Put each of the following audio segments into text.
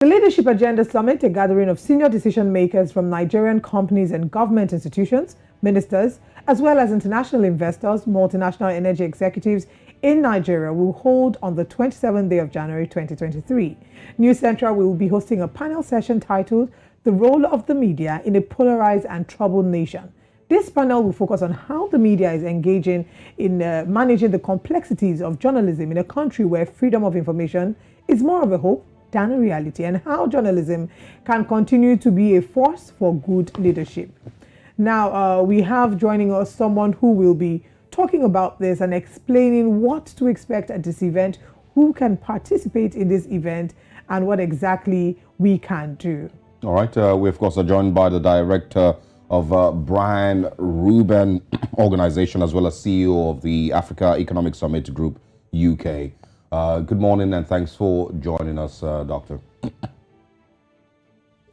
The Leadership Agenda Summit, a gathering of senior decision makers from Nigerian companies and government institutions, ministers, as well as international investors, multinational energy executives in Nigeria, will hold on the 27th day of January 2023. News Central will be hosting a panel session titled The Role of the Media in a Polarized and Troubled Nation. This panel will focus on how the media is engaging in managing the complexities of journalism in a country where freedom of information is more of a hope than a reality, and how journalism can continue to be a force for good leadership. Now, we have joining us someone who will be talking about this and explaining what to expect at this event, who can participate in this event, and what exactly we can do. All right. We, of course, are joined by the director of Brian Reuben Organization, as well as CEO of the Africa Economic Summit Group UK. Good morning, and thanks for joining us, Doctor.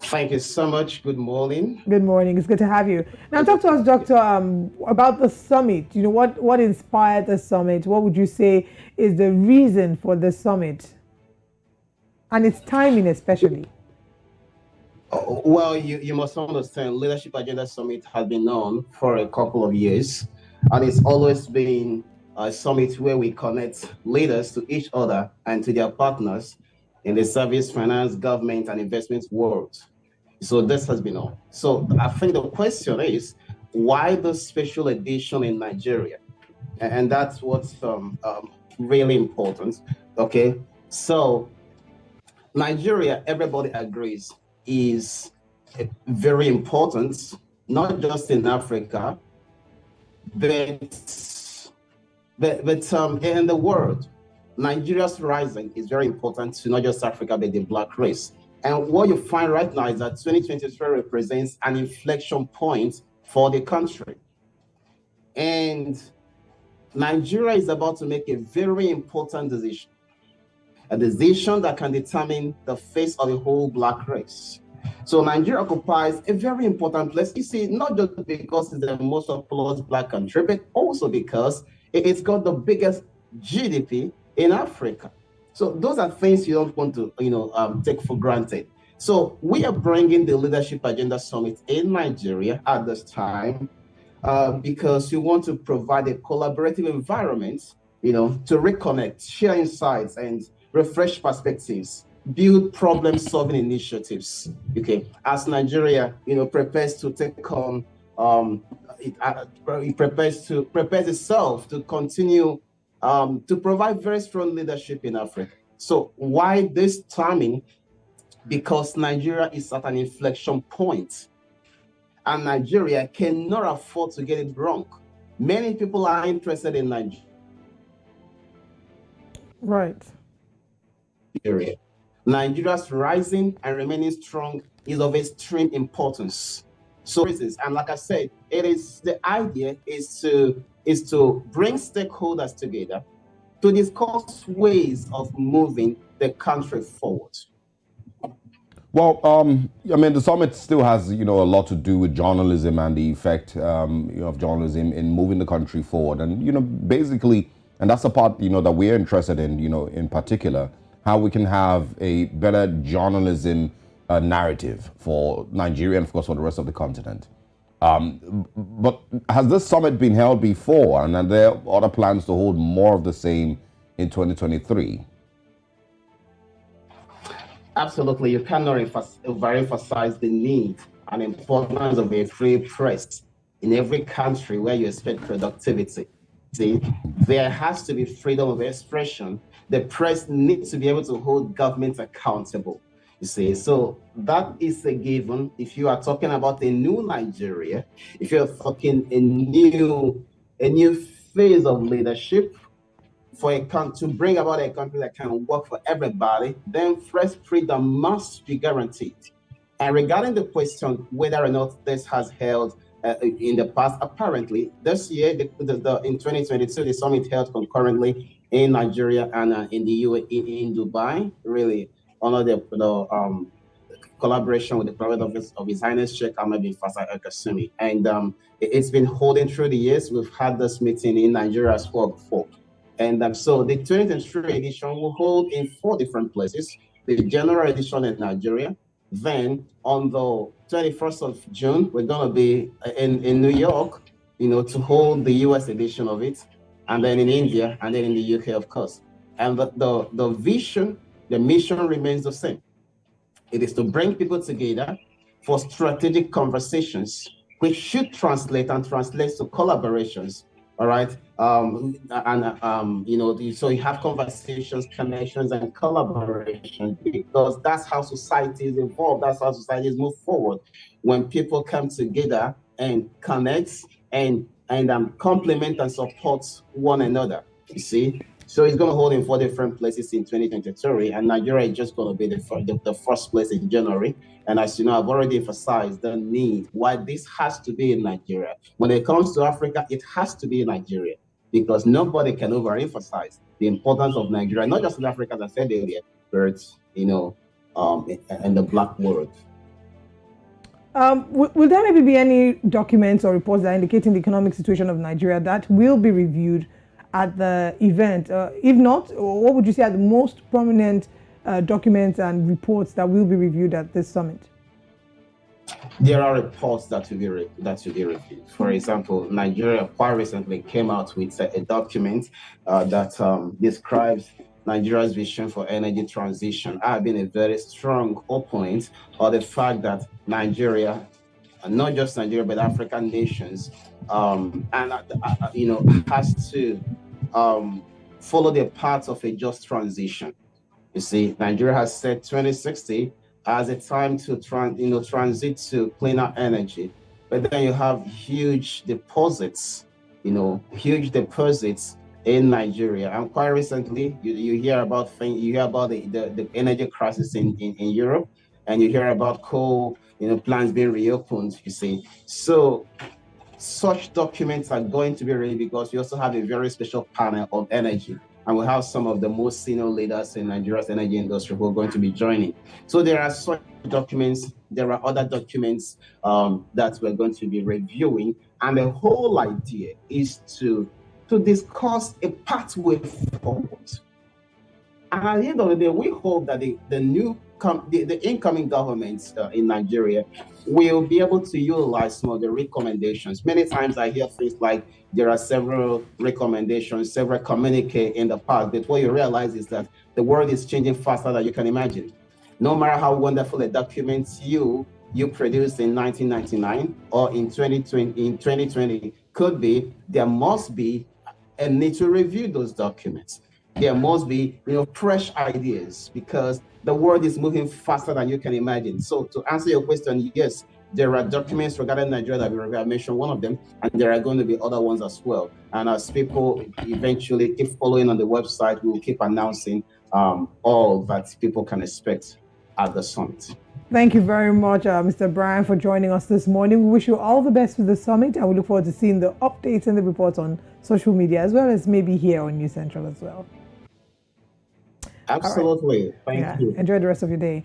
Thank you so much. Good morning. Good morning. It's good to have you. Now, talk to us, Doctor, about the summit. You know, what inspired the summit? What would you say is the reason for the summit? And its timing especially. Well, you must understand, Leadership Agenda Summit has been on for a couple of years, and it's always been a summit where we connect leaders to each other and to their partners in the service, finance, government, and investment world. So this has been on. So I think the question is, why the special edition in Nigeria? And that's what's really important. Okay, so Nigeria, everybody agrees, is very important, not just in Africa, but in the world. Nigeria's rising is very important to not just Africa, but the Black race. And what you find right now is that 2023 represents an inflection point for the country. And Nigeria is about to make a very important decision, a decision that can determine the face of the whole Black race. So Nigeria occupies a very important place. You see, not just because it's the most populous Black country, but also because it's got the biggest GDP in Africa. So those are things you don't want to, take for granted. So we are bringing the Leadership Agenda Summit in Nigeria at this time because we want to provide a collaborative environment, to reconnect, share insights, and refresh perspectives, build problem-solving initiatives. Okay, as Nigeria, prepares to take on, it prepares itself to continue to provide very strong leadership in Africa. So why this timing? Because Nigeria is at an inflection point, and Nigeria cannot afford to get it wrong. Many people are interested in Nigeria. Right. Nigeria's rising and remaining strong is of extreme importance. So, and like I said, the idea is to bring stakeholders together to discuss ways of moving the country forward. Well, the summit still has, a lot to do with journalism and the effect, of journalism in moving the country forward. And, basically, and that's the part, that we're interested in, in particular, how we can have a better journalism narrative for Nigeria and, of course, for the rest of the continent. But has this summit been held before, and are there other plans to hold more of the same in 2023? Absolutely. You cannot overemphasize the need and importance of a free press in every country where you expect productivity. See, there has to be freedom of expression. The press needs to be able to hold governments accountable. You see, so that is a given. If you are talking about a new Nigeria, if you're talking a new phase of leadership for a country, to bring about a country that can work for everybody, then press freedom must be guaranteed. And regarding the question whether or not this has held in the past, apparently this year, in 2022, the summit held concurrently in Nigeria and in the UAE, in Dubai, really honor the collaboration with the private office of His Highness Sheikh Ahmed bin Faisal Al Qasimi. And it's been holding through the years. We've had this meeting in Nigeria as well before. And so the 2023 edition will hold in 4 different places. the general edition in Nigeria. Then on the 21st of June, we're going to be in New York, to hold the US edition of it, and then in India, and then in the UK, of course. And the vision, the mission remains the same. It is to bring people together for strategic conversations, which should translate to collaborations. All right. So you have conversations, connections, and collaboration, because that's how societies evolve. That's how societies move forward. When people come together and connect and complement and support one another, you see. So it's going to hold in 4 different places in 2023, and Nigeria is just going to be the first place in January. And as you know, I've already emphasized the need why this has to be in Nigeria. When it comes to Africa, it has to be in Nigeria, because nobody can overemphasize the importance of Nigeria, not just in Africa, as I said earlier, but in the Black world. Will there maybe be any documents or reports that are indicating the economic situation of Nigeria that will be reviewed at the event? If not, what would you say are the most prominent documents and reports that will be reviewed at this summit? There are reports that will be reviewed. For example, Nigeria quite recently came out with a document that describes Nigeria's vision for energy transition. I've been a very strong opponent of the fact that Nigeria, not just Nigeria, but African nations, has to follow the path of a just transition. You see, Nigeria has said 2060 as a time to transit to cleaner energy, but then you have huge deposits in Nigeria. And quite recently, you hear about the energy crisis in Europe, and you hear about coal plants being reopened. You see, so such documents are going to be ready, because we also have a very special panel on energy, and we have some of the most senior leaders in Nigeria's energy industry who are going to be joining. So there are such documents. There are other documents that we're going to be reviewing, and the whole idea is to discuss a pathway forward. And at the end of the day, we hope that the incoming government in Nigeria will be able to utilize some of the recommendations. Many times I hear things like there are several recommendations, several communiques in the past, but what you realize is that the world is changing faster than you can imagine. No matter how wonderful a document you produced in 1999 or in 2020 could be, there must be a need to review those documents. There must be fresh ideas, because the world is moving faster than you can imagine. So to answer your question, yes, there are documents regarding Nigeria that we have mentioned one of them, and there are going to be other ones as well. And as people eventually keep following on the website, we will keep announcing all that people can expect at the summit. Thank you very much, Mr. Brian, for joining us this morning. We wish you all the best with the summit, and we look forward to seeing the updates and the reports on social media, as well as maybe here on News Central as well. Absolutely. Right. Thank you. Enjoy the rest of your day.